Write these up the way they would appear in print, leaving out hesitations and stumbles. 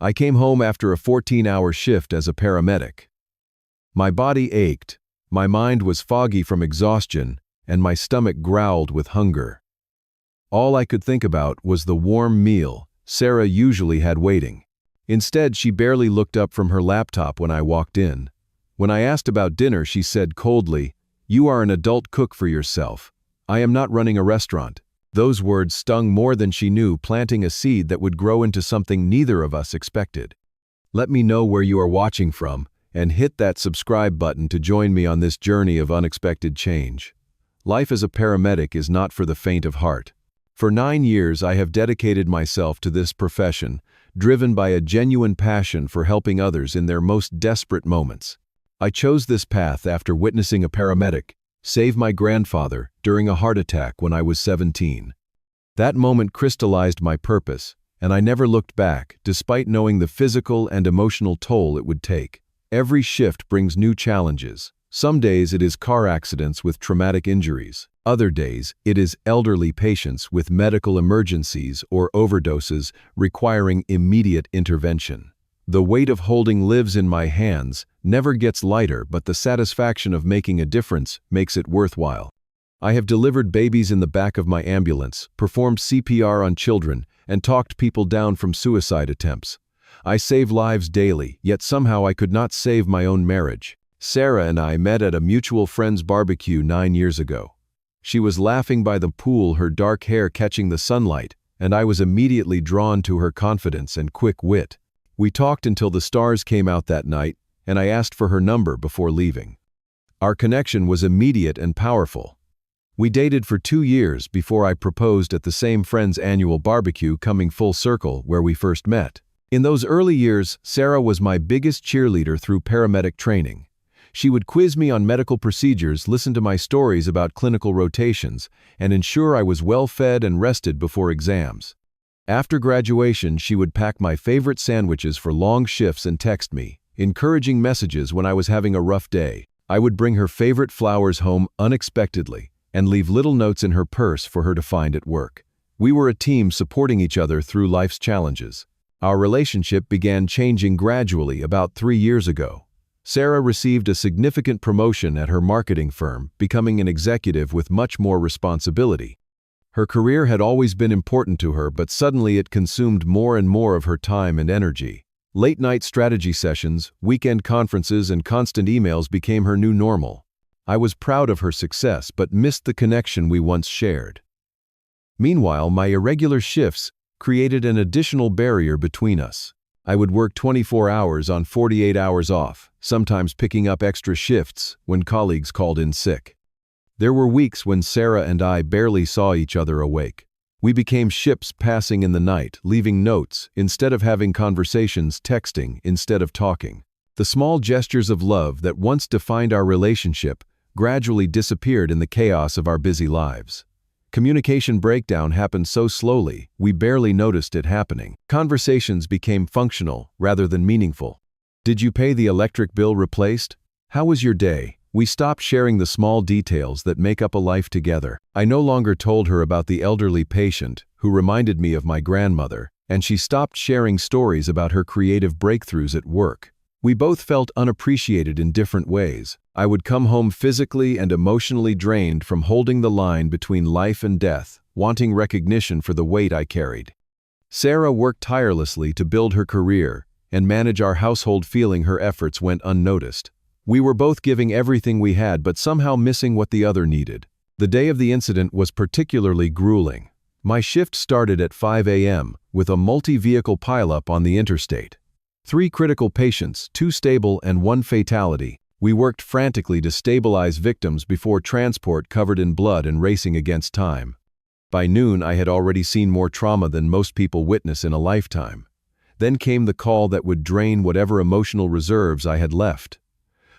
I came home after a 14-hour shift as a paramedic. My body ached, my mind was foggy from exhaustion, and my stomach growled with hunger. All I could think about was the warm meal Sarah usually had waiting. Instead, she barely looked up from her laptop when I walked in. When I asked about dinner, she said coldly, "You are an adult cook for yourself. I am not running a restaurant." Those words stung more than she knew, planting a seed that would grow into something neither of us expected. Let me know where you are watching from, and hit that subscribe button to join me on this journey of unexpected change. Life as a paramedic is not for the faint of heart. For 9 years, I have dedicated myself to this profession, driven by a genuine passion for helping others in their most desperate moments. I chose this path after witnessing a paramedic save my grandfather during a heart attack when I was 17. That moment crystallized my purpose, and I never looked back, despite knowing the physical and emotional toll it would take. Every shift brings new challenges. Some days it is car accidents with traumatic injuries. Other days it is elderly patients with medical emergencies or overdoses requiring immediate intervention. The weight of holding lives in my hands never gets lighter, but the satisfaction of making a difference makes it worthwhile. I have delivered babies in the back of my ambulance, performed CPR on children, and talked people down from suicide attempts. I save lives daily, yet somehow I could not save my own marriage. Sarah and I met at a mutual friend's barbecue 9 years ago. She was laughing by the pool, her dark hair catching the sunlight, and I was immediately drawn to her confidence and quick wit. We talked until the stars came out that night, and I asked for her number before leaving. Our connection was immediate and powerful. We dated for 2 years before I proposed at the same friend's annual barbecue, coming full circle where we first met. In those early years, Sarah was my biggest cheerleader through paramedic training. She would quiz me on medical procedures, listen to my stories about clinical rotations, and ensure I was well fed and rested before exams. After graduation, she would pack my favorite sandwiches for long shifts and text me, encouraging messages when I was having a rough day. I would bring her favorite flowers home unexpectedly and leave little notes in her purse for her to find at work. We were a team supporting each other through life's challenges. Our relationship began changing gradually about 3 years ago. Sarah received a significant promotion at her marketing firm, becoming an executive with much more responsibility. Her career had always been important to her, but suddenly it consumed more and more of her time and energy. Late-night strategy sessions, weekend conferences, and constant emails became her new normal. I was proud of her success, but missed the connection we once shared. Meanwhile, my irregular shifts created an additional barrier between us. I would work 24 hours on 48 hours off, sometimes picking up extra shifts when colleagues called in sick. There were weeks when Sarah and I barely saw each other awake. We became ships passing in the night, leaving notes instead of having conversations, texting instead of talking. The small gestures of love that once defined our relationship gradually disappeared in the chaos of our busy lives. Communication breakdown happened so slowly, we barely noticed it happening. Conversations became functional rather than meaningful. Did you pay the electric bill replaced? How was your day? We stopped sharing the small details that make up a life together. I no longer told her about the elderly patient who reminded me of my grandmother, and she stopped sharing stories about her creative breakthroughs at work. We both felt unappreciated in different ways. I would come home physically and emotionally drained from holding the line between life and death, wanting recognition for the weight I carried. Sarah worked tirelessly to build her career and manage our household, feeling her efforts went unnoticed. We were both giving everything we had, but somehow missing what the other needed. The day of the incident was particularly grueling. My shift started at 5 a.m. with a multi-vehicle pileup on the interstate. 3 critical patients, 2 stable and 1 fatality. We worked frantically to stabilize victims before transport covered in blood and racing against time. By noon, I had already seen more trauma than most people witness in a lifetime. Then came the call that would drain whatever emotional reserves I had left.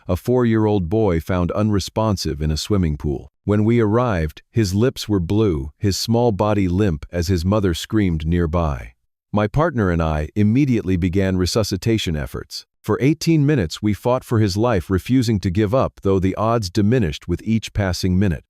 A 4-year-old boy found unresponsive in a swimming pool. When we arrived, his lips were blue, his small body limp as his mother screamed nearby. My partner and I immediately began resuscitation efforts. For 18 minutes, we fought for his life, refusing to give up, though the odds diminished with each passing minute.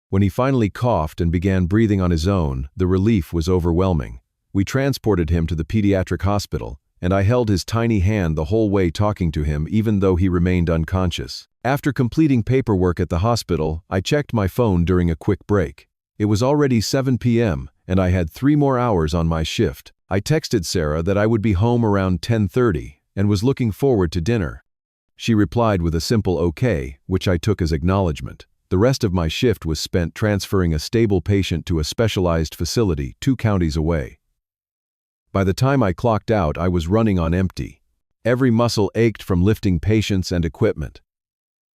When he finally coughed and began breathing on his own, the relief was overwhelming. We transported him to the pediatric hospital, and I held his tiny hand the whole way talking to him even though he remained unconscious. After completing paperwork at the hospital, I checked my phone during a quick break. It was already 7 p.m., and I had 3 more hours on my shift. I texted Sarah that I would be home around 10:30 and was looking forward to dinner. She replied with a simple okay, which I took as acknowledgement. The rest of my shift was spent transferring a stable patient to a specialized facility 2 counties away. By the time I clocked out, I was running on empty. Every muscle ached from lifting patients and equipment.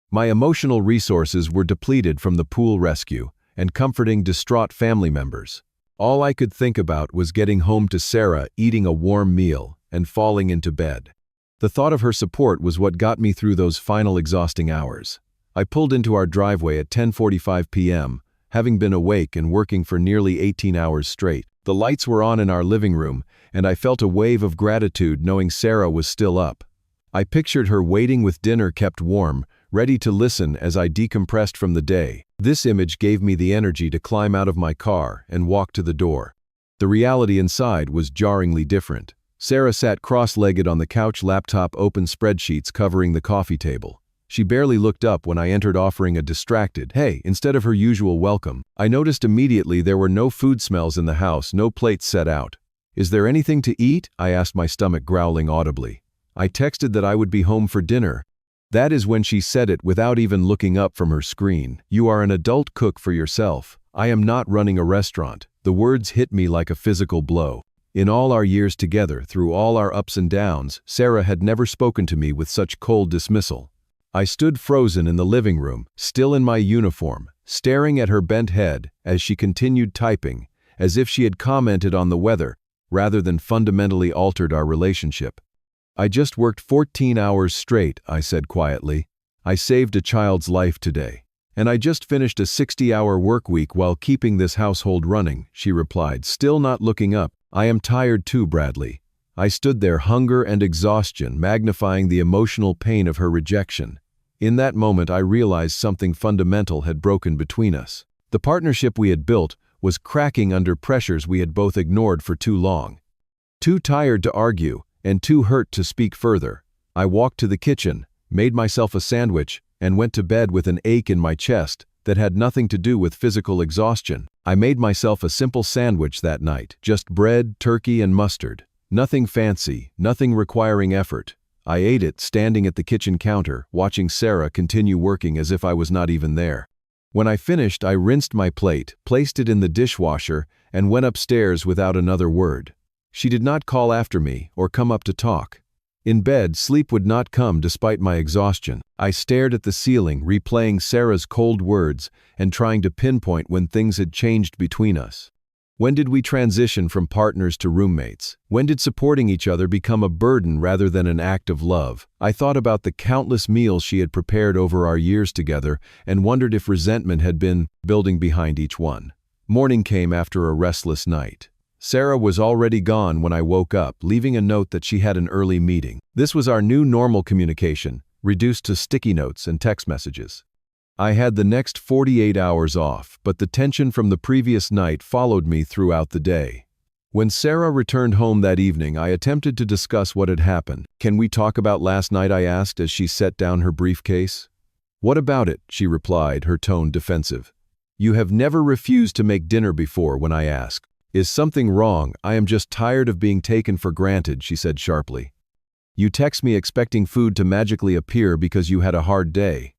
My emotional resources were depleted from the pool rescue and comforting distraught family members. All I could think about was getting home to Sarah, eating a warm meal, and falling into bed. The thought of her support was what got me through those final exhausting hours. I pulled into our driveway at 10:45 p.m., having been awake and working for nearly 18 hours straight. The lights were on in our living room, and I felt a wave of gratitude knowing Sarah was still up. I pictured her waiting with dinner kept warm, ready to listen as I decompressed from the day. This image gave me the energy to climb out of my car and walk to the door. The reality inside was jarringly different. Sarah sat cross-legged on the couch, laptop open, spreadsheets covering the coffee table. She barely looked up when I entered, offering a distracted "hey" instead of her usual welcome. I noticed immediately there were no food smells in the house, no plates set out. "Is there anything to eat?" I asked, my stomach growling audibly. "I texted that I would be home for dinner." That is when she said it without even looking up from her screen. "You are an adult, cook for yourself. I am not running a restaurant." The words hit me like a physical blow. In all our years together, through all our ups and downs, Sarah had never spoken to me with such cold dismissal. I stood frozen in the living room, still in my uniform, staring at her bent head as she continued typing, as if she had commented on the weather, rather than fundamentally altered our relationship. "I just worked 14 hours straight," I said quietly. "I saved a child's life today. And I just finished a 60-hour work week while keeping this household running," she replied, still not looking up. "I am tired too, Bradley." I stood there, hunger and exhaustion magnifying the emotional pain of her rejection. In that moment, I realized something fundamental had broken between us. The partnership we had built was cracking under pressures we had both ignored for too long. Too tired to argue, and too hurt to speak further, I walked to the kitchen, made myself a sandwich, and went to bed with an ache in my chest that had nothing to do with physical exhaustion. I made myself a simple sandwich that night, just bread, turkey, and mustard. Nothing fancy, nothing requiring effort. I ate it standing at the kitchen counter, watching Sarah continue working as if I was not even there. When I finished, I rinsed my plate, placed it in the dishwasher, and went upstairs without another word. She did not call after me or come up to talk. In bed, sleep would not come despite my exhaustion. I stared at the ceiling, replaying Sarah's cold words and trying to pinpoint when things had changed between us. When did we transition from partners to roommates? When did supporting each other become a burden rather than an act of love? I thought about the countless meals she had prepared over our years together and wondered if resentment had been building behind each one. Morning came after a restless night. Sarah was already gone when I woke up, leaving a note that she had an early meeting. This was our new normal communication, reduced to sticky notes and text messages. I had the next 48 hours off, but the tension from the previous night followed me throughout the day. When Sarah returned home that evening, I attempted to discuss what had happened. "Can we talk about last night?" I asked as she set down her briefcase. "What about it?" she replied, her tone defensive. "You have never refused to make dinner before when I ask. Is something wrong? I am just tired of being taken for granted," she said sharply. "You text me expecting food to magically appear because you had a hard day."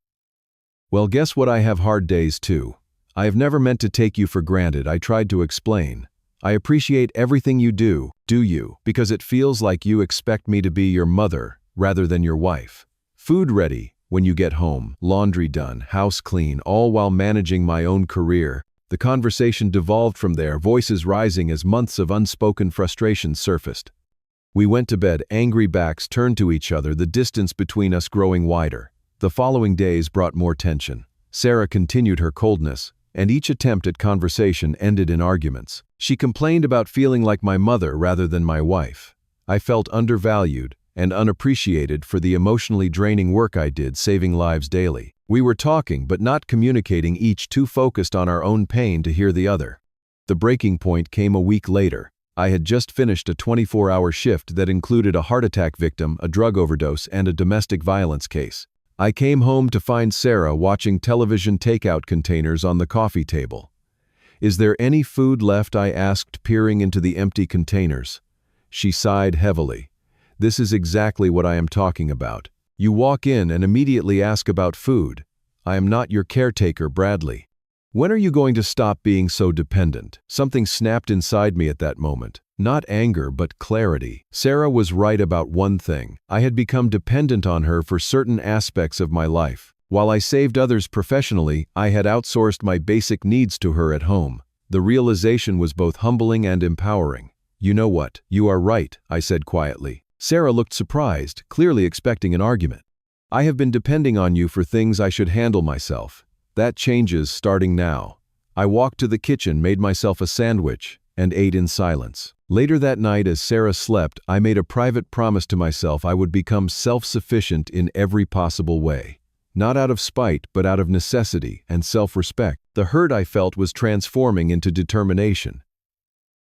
"Well, guess what? I have hard days too. I have never meant to take you for granted," I tried to explain. "I appreciate everything you do you? Because it feels like you expect me to be your mother rather than your wife. Food ready when you get home, laundry done, house clean, all while managing my own career." The conversation devolved from there, voices rising as months of unspoken frustration surfaced. We went to bed, angry backs turned to each other, the distance between us growing wider. The following days brought more tension. Sarah continued her coldness, and each attempt at conversation ended in arguments. She complained about feeling like my mother rather than my wife. I felt undervalued and unappreciated for the emotionally draining work I did, saving lives daily. We were talking but not communicating, each too focused on our own pain to hear the other. The breaking point came a week later. I had just finished a 24-hour shift that included a heart attack victim, a drug overdose, and a domestic violence case. I came home to find Sarah watching television takeout containers on the coffee table. "Is there any food left?" I asked, peering into the empty containers. She sighed heavily. "This is exactly what I am talking about. You walk in and immediately ask about food. I am not your caretaker, Bradley. When are you going to stop being so dependent?" Something snapped inside me at that moment. Not anger, but clarity. Sarah was right about one thing. I had become dependent on her for certain aspects of my life. While I saved others professionally, I had outsourced my basic needs to her at home. The realization was both humbling and empowering. "You know what? You are right," I said quietly. Sarah looked surprised, clearly expecting an argument. "I have been depending on you for things I should handle myself. That changes starting now." I walked to the kitchen, made myself a sandwich, and ate in silence. Later that night, as Sarah slept, I made a private promise to myself I would become self-sufficient in every possible way. Not out of spite, but out of necessity and self-respect. The hurt I felt was transforming into determination.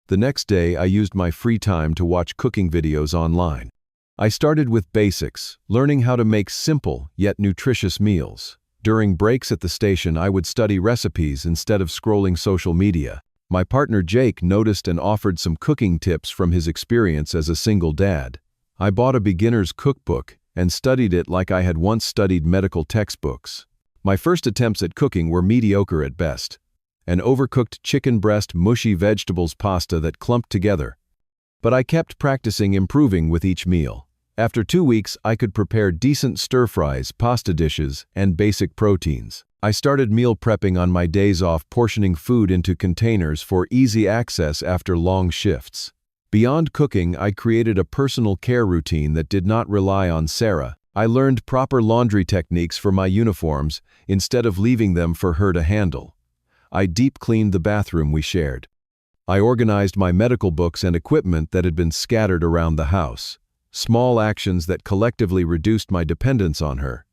The next day, I used my free time to watch cooking videos online. I started with basics, learning how to make simple yet nutritious meals. During breaks at the station, I would study recipes instead of scrolling social media. My partner Jake noticed and offered some cooking tips from his experience as a single dad. I bought a beginner's cookbook and studied it like I had once studied medical textbooks. My first attempts at cooking were mediocre at best. An overcooked chicken breast, mushy vegetables pasta that clumped together. But I kept practicing, improving with each meal. After 2 weeks, I could prepare decent stir-fries, pasta dishes, and basic proteins. I started meal prepping on my days off, portioning food into containers for easy access after long shifts. Beyond cooking, I created a personal care routine that did not rely on Sarah. I learned proper laundry techniques for my uniforms instead of leaving them for her to handle. I deep cleaned the bathroom we shared. I organized my medical books and equipment that had been scattered around the house. Small actions that collectively reduced my dependence on her.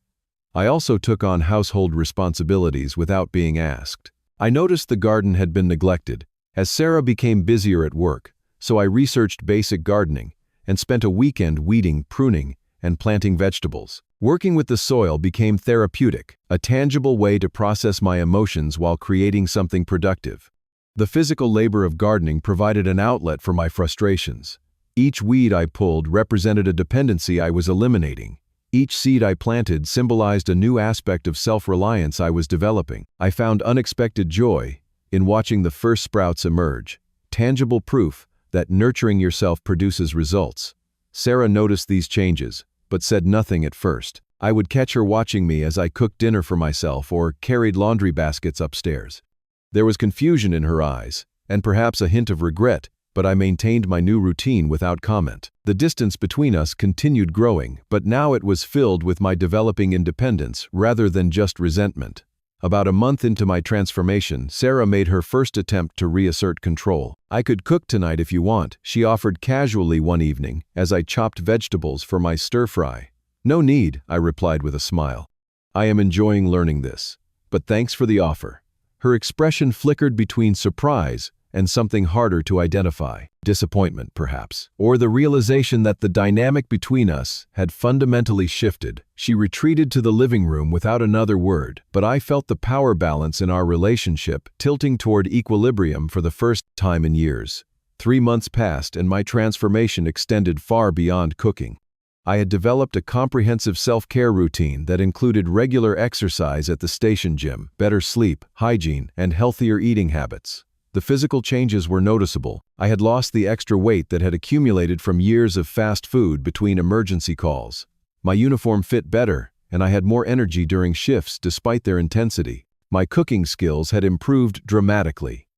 I also took on household responsibilities without being asked. I noticed the garden had been neglected, as Sarah became busier at work, so I researched basic gardening and spent a weekend weeding, pruning, and planting vegetables. Working with the soil became therapeutic, a tangible way to process my emotions while creating something productive. The physical labor of gardening provided an outlet for my frustrations. Each weed I pulled represented a dependency I was eliminating. Each seed I planted symbolized a new aspect of self-reliance I was developing. I found unexpected joy in watching the first sprouts emerge, tangible proof that nurturing yourself produces results. Sarah noticed these changes, but said nothing at first. I would catch her watching me as I cooked dinner for myself or carried laundry baskets upstairs. There was confusion in her eyes, and perhaps a hint of regret, but I maintained my new routine without comment. The distance between us continued growing, but now it was filled with my developing independence rather than just resentment. About a month into my transformation, Sarah made her first attempt to reassert control. "I could cook tonight if you want," she offered casually one evening as I chopped vegetables for my stir-fry. "No need," I replied with a smile. "I am enjoying learning this, but thanks for the offer." Her expression flickered between surprise and something harder to identify. Disappointment, perhaps, or the realization that the dynamic between us had fundamentally shifted. She retreated to the living room without another word, but I felt the power balance in our relationship tilting toward equilibrium for the first time in years. 3 months passed and my transformation extended far beyond cooking. I had developed a comprehensive self-care routine that included regular exercise at the station gym, better sleep, hygiene, and healthier eating habits. The physical changes were noticeable. I had lost the extra weight that had accumulated from years of fast food between emergency calls. My uniform fit better, and I had more energy during shifts despite their intensity. My cooking skills had improved dramatically.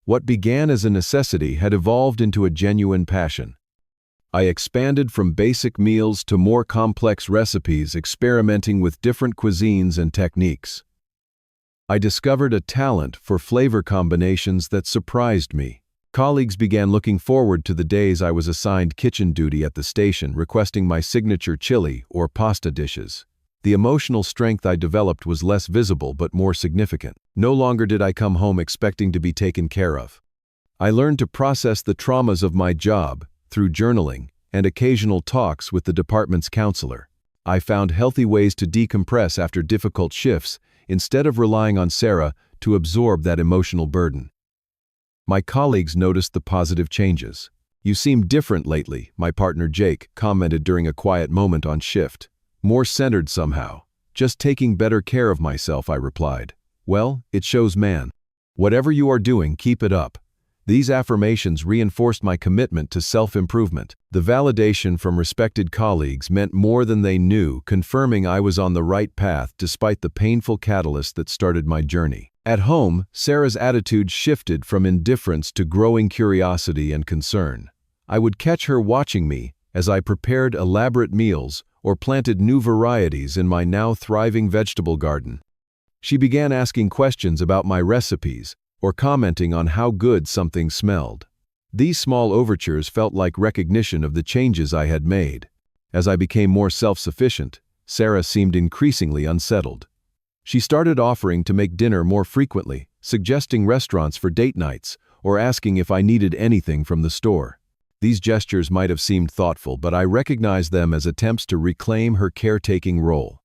What began as a necessity had evolved into a genuine passion. I expanded from basic meals to more complex recipes, experimenting with different cuisines and techniques. I discovered a talent for flavor combinations that surprised me. Colleagues began looking forward to the days I was assigned kitchen duty at the station, requesting my signature chili or pasta dishes. The emotional strength I developed was less visible but more significant. No longer did I come home expecting to be taken care of. I learned to process the traumas of my job through journaling and occasional talks with the department's counselor. I found healthy ways to decompress after difficult shifts instead of relying on Sarah to absorb that emotional burden. My colleagues noticed the positive changes. "You seem different lately," my partner Jake commented during a quiet moment on shift. "More centered somehow." "Just taking better care of myself," I replied. "Well, it shows, man. Whatever you are doing, keep it up." These affirmations reinforced my commitment to self-improvement. The validation from respected colleagues meant more than they knew, confirming I was on the right path despite the painful catalyst that started my journey. At home, Sarah's attitude shifted from indifference to growing curiosity and concern. I would catch her watching me as I prepared elaborate meals or planted new varieties in my now thriving vegetable garden. She began asking questions about my recipes or commenting on how good something smelled. These small overtures felt like recognition of the changes I had made. As I became more self-sufficient, Sarah seemed increasingly unsettled. She started offering to make dinner more frequently, suggesting restaurants for date nights, or asking if I needed anything from the store. These gestures might have seemed thoughtful, but I recognized them as attempts to reclaim her caretaking role.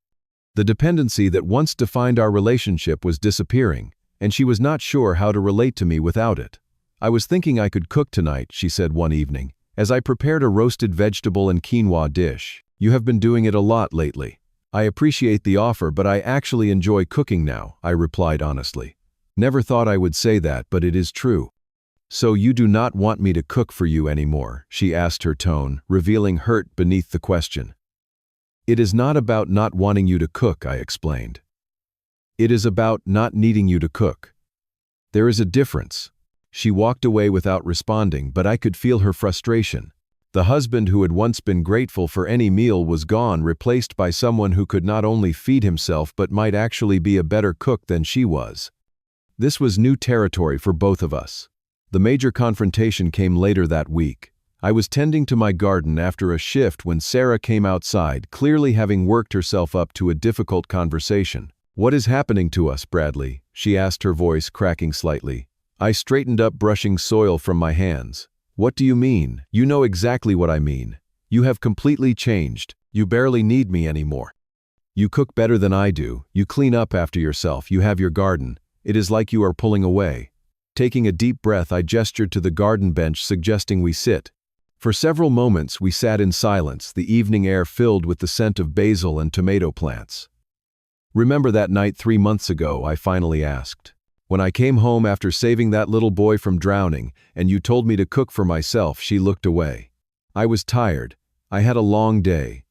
The dependency that once defined our relationship was disappearing, and she was not sure how to relate to me without it. "I was thinking I could cook tonight," she said one evening, as I prepared a roasted vegetable and quinoa dish. "You have been doing it a lot lately." "I appreciate the offer, but I actually enjoy cooking now," I replied honestly. "Never thought I would say that, but it is true." "So you do not want me to cook for you anymore?" she asked, her tone revealing hurt beneath the question. "It is not about not wanting you to cook," I explained. "It is about not needing you to cook. There is a difference." She walked away without responding, but I could feel her frustration. The husband who had once been grateful for any meal was gone, replaced by someone who could not only feed himself but might actually be a better cook than she was. This was new territory for both of us. The major confrontation came later that week. I was tending to my garden after a shift when Sarah came outside, clearly having worked herself up to a difficult conversation. "What is happening to us, Bradley?" she asked, her voice cracking slightly. I straightened up, brushing soil from my hands. "What do you mean?" "You know exactly what I mean. You have completely changed. You barely need me anymore. You cook better than I do. You clean up after yourself. You have your garden. It is like you are pulling away." Taking a deep breath, I gestured to the garden bench, suggesting we sit. For several moments, we sat in silence, the evening air filled with the scent of basil and tomato plants. "Remember that night 3 months ago?" I finally asked. "When I came home after saving that little boy from drowning, and you told me to cook for myself?" She looked away. "I was tired. I had a long day."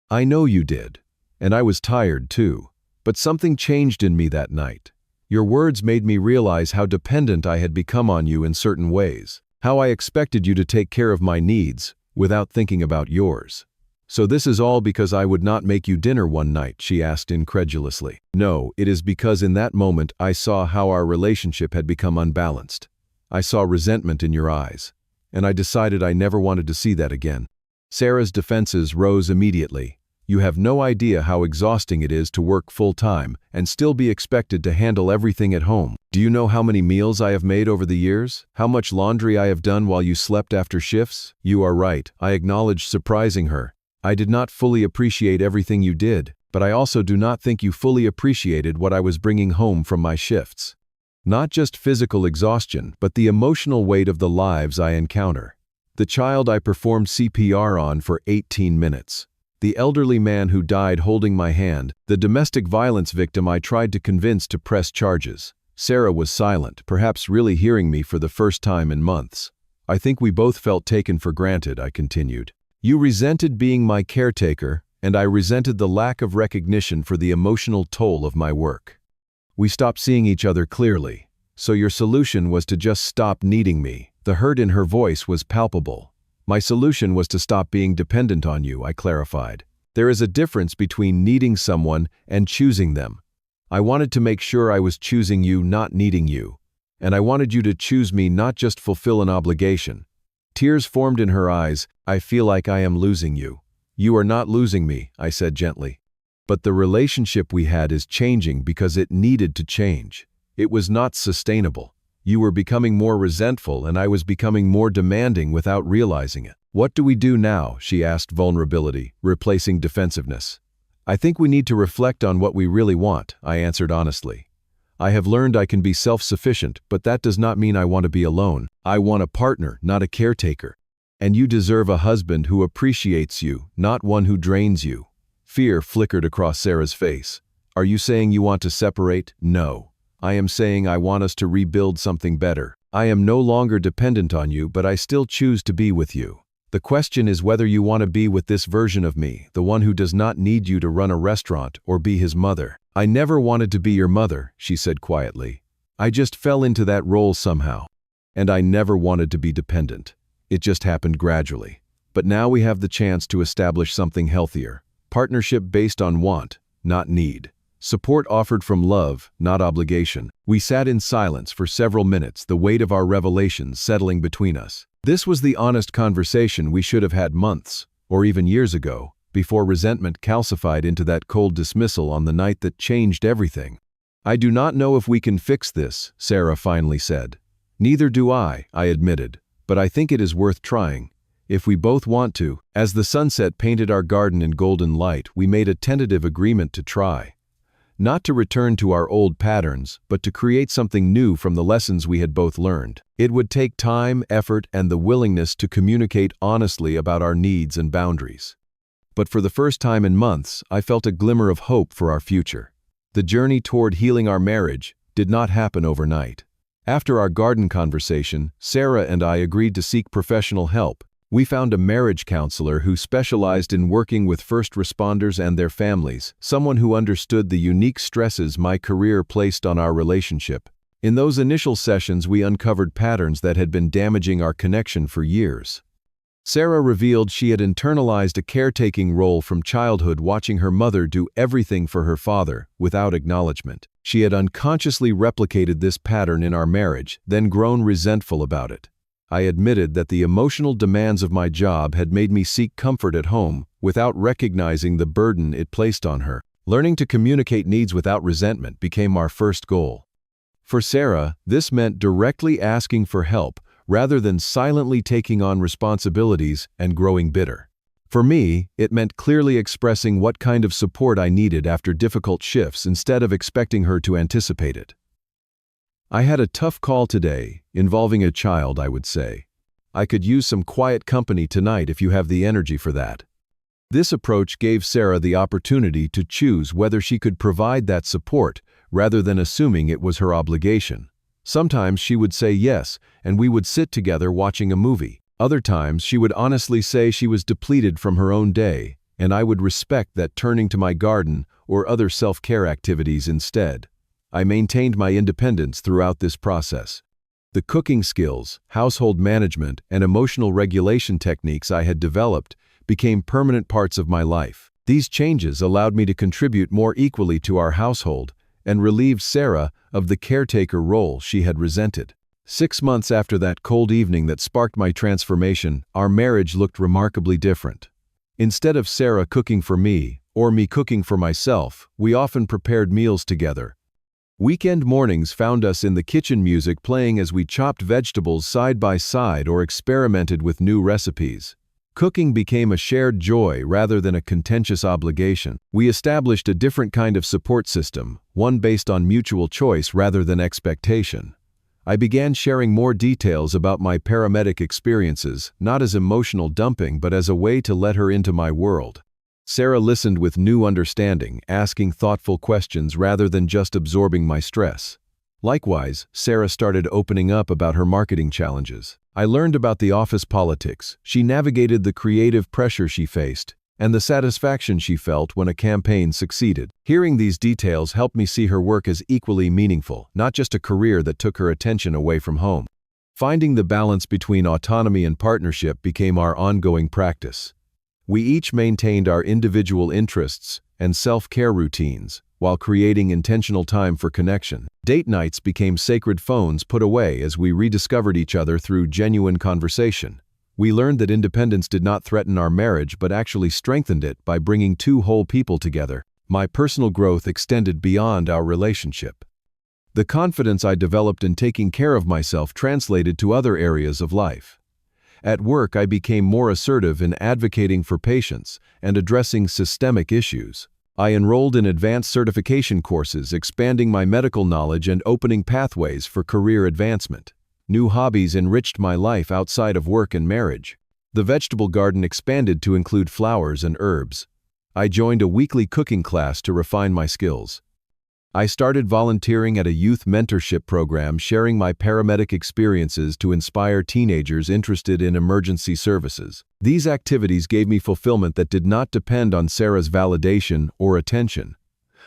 "I know you did. And I was tired too. But something changed in me that night. Your words made me realize how dependent I had become on you in certain ways. How I expected you to take care of my needs, without thinking about yours." "So this is all because I would not make you dinner one night?" she asked incredulously. "No, it is because in that moment I saw how our relationship had become unbalanced. I saw resentment in your eyes, and I decided I never wanted to see that again." Sarah's defenses rose immediately. "You have no idea how exhausting it is to work full-time and still be expected to handle everything at home. Do you know how many meals I have made over the years? How much laundry I have done while you slept after shifts?" "You are right," I acknowledged, surprising her. "I did not fully appreciate everything you did, but I also do not think you fully appreciated what I was bringing home from my shifts. Not just physical exhaustion, but the emotional weight of the lives I encounter. The child I performed CPR on for 18 minutes. The elderly man who died holding my hand, the domestic violence victim I tried to convince to press charges." Sarah was silent, perhaps really hearing me for the first time in months. "I think we both felt taken for granted," I continued. "You resented being my caretaker, and I resented the lack of recognition for the emotional toll of my work. We stopped seeing each other clearly. So your solution was to just stop needing me." The hurt in her voice was palpable. "My solution was to stop being dependent on you," I clarified. "There is a difference between needing someone and choosing them. I wanted to make sure I was choosing you, not needing you. And I wanted you to choose me, not just fulfill an obligation." Tears formed in her eyes. "I feel like I am losing you." "You are not losing me," I said gently. "But the relationship we had is changing because it needed to change. It was not sustainable." You were becoming more resentful and I was becoming more demanding without realizing it. What do we do now? She asked, vulnerability, replacing defensiveness. I think we need to reflect on what we really want, I answered honestly. I have learned I can be self-sufficient, but that does not mean I want to be alone. I want a partner, not a caretaker. And you deserve a husband who appreciates you, not one who drains you. Fear flickered across Sarah's face. Are you saying you want to separate? No. I am saying I want us to rebuild something better. I am no longer dependent on you, but I still choose to be with you. The question is whether you want to be with this version of me, the one who does not need you to run a restaurant or be his mother. I never wanted to be your mother, she said quietly. I just fell into that role somehow. And I never wanted to be dependent. It just happened gradually. But now we have the chance to establish something healthier. Partnership based on want, not need. Support offered from love, not obligation. We sat in silence for several minutes, the weight of our revelations settling between us. This was the honest conversation we should have had months, or even years ago, before resentment calcified into that cold dismissal on the night that changed everything. I do not know if we can fix this, Sarah finally said. Neither do I admitted, but I think it is worth trying. If we both want to. As the sunset painted our garden in golden light, we made a tentative agreement to try. Not to return to our old patterns, but to create something new from the lessons we had both learned. It would take time, effort, and the willingness to communicate honestly about our needs and boundaries. But for the first time in months, I felt a glimmer of hope for our future. The journey toward healing our marriage did not happen overnight. After our garden conversation, Sarah and I agreed to seek professional help. We found a marriage counselor who specialized in working with first responders and their families, someone who understood the unique stresses my career placed on our relationship. In those initial sessions, we uncovered patterns that had been damaging our connection for years. Sarah revealed she had internalized a caretaking role from childhood, watching her mother do everything for her father without acknowledgement. She had unconsciously replicated this pattern in our marriage, then grown resentful about it. I admitted that the emotional demands of my job had made me seek comfort at home without recognizing the burden it placed on her. Learning to communicate needs without resentment became our first goal. For Sarah, this meant directly asking for help rather than silently taking on responsibilities and growing bitter. For me, it meant clearly expressing what kind of support I needed after difficult shifts instead of expecting her to anticipate it. I had a tough call today, involving a child, I would say. I could use some quiet company tonight if you have the energy for that. This approach gave Sarah the opportunity to choose whether she could provide that support rather than assuming it was her obligation. Sometimes she would say yes, and we would sit together watching a movie. Other times she would honestly say she was depleted from her own day, and I would respect that, turning to my garden or other self-care activities instead. I maintained my independence throughout this process. The cooking skills, household management, and emotional regulation techniques I had developed became permanent parts of my life. These changes allowed me to contribute more equally to our household and relieved Sarah of the caretaker role she had resented. 6 months after that cold evening that sparked my transformation, our marriage looked remarkably different. Instead of Sarah cooking for me, or me cooking for myself, we often prepared meals together. Weekend mornings found us in the kitchen, music playing as we chopped vegetables side by side or experimented with new recipes. Cooking became a shared joy rather than a contentious obligation. We established a different kind of support system, one based on mutual choice rather than expectation. I began sharing more details about my paramedic experiences, not as emotional dumping but as a way to let her into my world. Sarah listened with new understanding, asking thoughtful questions rather than just absorbing my stress. Likewise, Sarah started opening up about her marketing challenges. I learned about the office politics. She navigated the creative pressure she faced and the satisfaction she felt when a campaign succeeded. Hearing these details helped me see her work as equally meaningful, not just a career that took her attention away from home. Finding the balance between autonomy and partnership became our ongoing practice. We each maintained our individual interests and self-care routines while creating intentional time for connection. Date nights became sacred, phones put away as we rediscovered each other through genuine conversation. We learned that independence did not threaten our marriage but actually strengthened it by bringing two whole people together. My personal growth extended beyond our relationship. The confidence I developed in taking care of myself translated to other areas of life. At work, I became more assertive in advocating for patients and addressing systemic issues. I enrolled in advanced certification courses, expanding my medical knowledge and opening pathways for career advancement. New hobbies enriched my life outside of work and marriage. The vegetable garden expanded to include flowers and herbs. I joined a weekly cooking class to refine my skills. I started volunteering at a youth mentorship program, sharing my paramedic experiences to inspire teenagers interested in emergency services. These activities gave me fulfillment that did not depend on Sarah's validation or attention.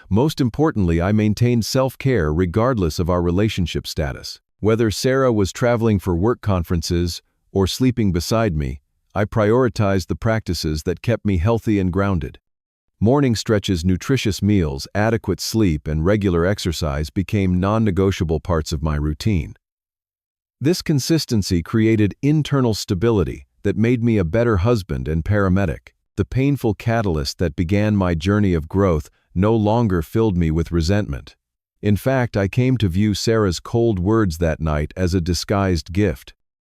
Most importantly, I maintained self-care regardless of our relationship status. Whether Sarah was traveling for work conferences or sleeping beside me, I prioritized the practices that kept me healthy and grounded. Morning stretches, nutritious meals, adequate sleep, and regular exercise became non-negotiable parts of my routine. This consistency created internal stability that made me a better husband and paramedic. The painful catalyst that began my journey of growth no longer filled me with resentment. In fact, I came to view Sarah's cold words that night as a disguised gift.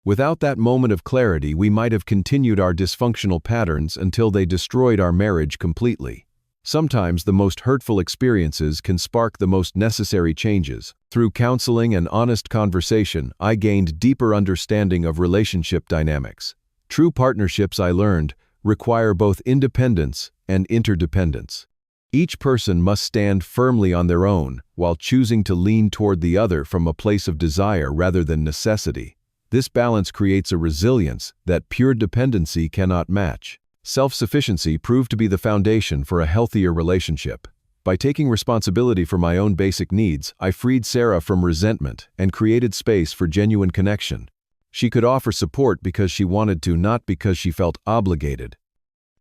Without that moment of clarity, we might have continued our dysfunctional patterns until they destroyed our marriage completely. Sometimes the most hurtful experiences can spark the most necessary changes. Through counseling and honest conversation, I gained deeper understanding of relationship dynamics. True partnerships, I learned, require both independence and interdependence. Each person must stand firmly on their own, while choosing to lean toward the other from a place of desire rather than necessity. This balance creates a resilience that pure dependency cannot match. Self-sufficiency proved to be the foundation for a healthier relationship. By taking responsibility for my own basic needs, I freed Sarah from resentment and created space for genuine connection. She could offer support because she wanted to, not because she felt obligated.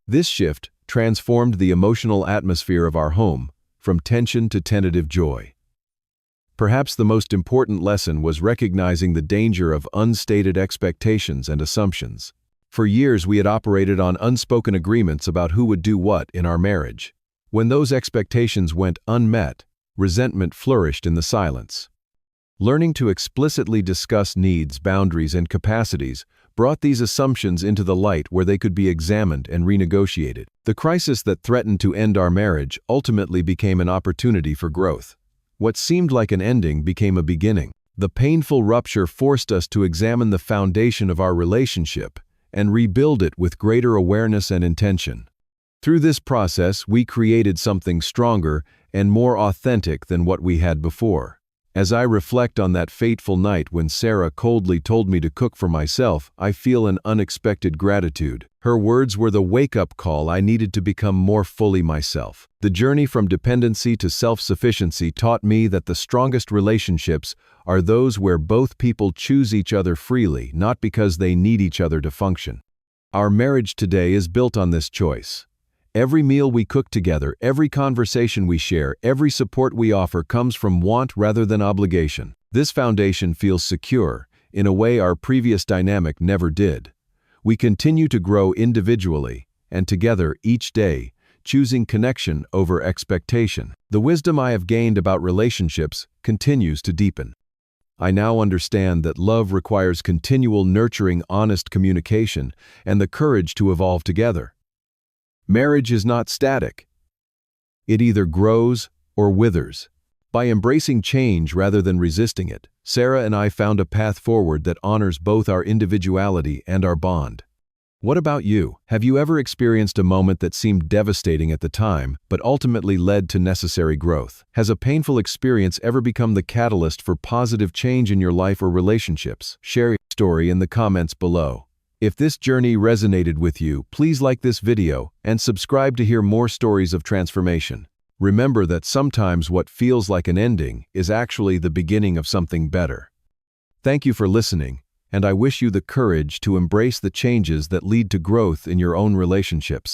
This shift transformed the emotional atmosphere of our home, from tension to tentative joy. Perhaps the most important lesson was recognizing the danger of unstated expectations and assumptions. For years, we had operated on unspoken agreements about who would do what in our marriage. When those expectations went unmet, resentment flourished in the silence. Learning to explicitly discuss needs, boundaries, and capacities brought these assumptions into the light where they could be examined and renegotiated. The crisis that threatened to end our marriage ultimately became an opportunity for growth. What seemed like an ending became a beginning. The painful rupture forced us to examine the foundation of our relationship and rebuild it with greater awareness and intention. Through this process, we created something stronger and more authentic than what we had before. As I reflect on that fateful night when Sarah coldly told me to cook for myself, I feel an unexpected gratitude. Her words were the wake-up call I needed to become more fully myself. The journey from dependency to self-sufficiency taught me that the strongest relationships are those where both people choose each other freely, not because they need each other to function. Our marriage today is built on this choice. Every meal we cook together, every conversation we share, every support we offer comes from want rather than obligation. This foundation feels secure, in a way our previous dynamic never did. We continue to grow individually, and together each day, choosing connection over expectation. The wisdom I have gained about relationships continues to deepen. I now understand that love requires continual nurturing, honest communication, and the courage to evolve together. Marriage is not static. It either grows or withers. By embracing change rather than resisting it, Sarah and I found a path forward that honors both our individuality and our bond. What about you? Have you ever experienced a moment that seemed devastating at the time, but ultimately led to necessary growth? Has a painful experience ever become the catalyst for positive change in your life or relationships? Share your story in the comments below. If this journey resonated with you, please like this video and subscribe to hear more stories of transformation. Remember that sometimes what feels like an ending is actually the beginning of something better. Thank you for listening, and I wish you the courage to embrace the changes that lead to growth in your own relationships.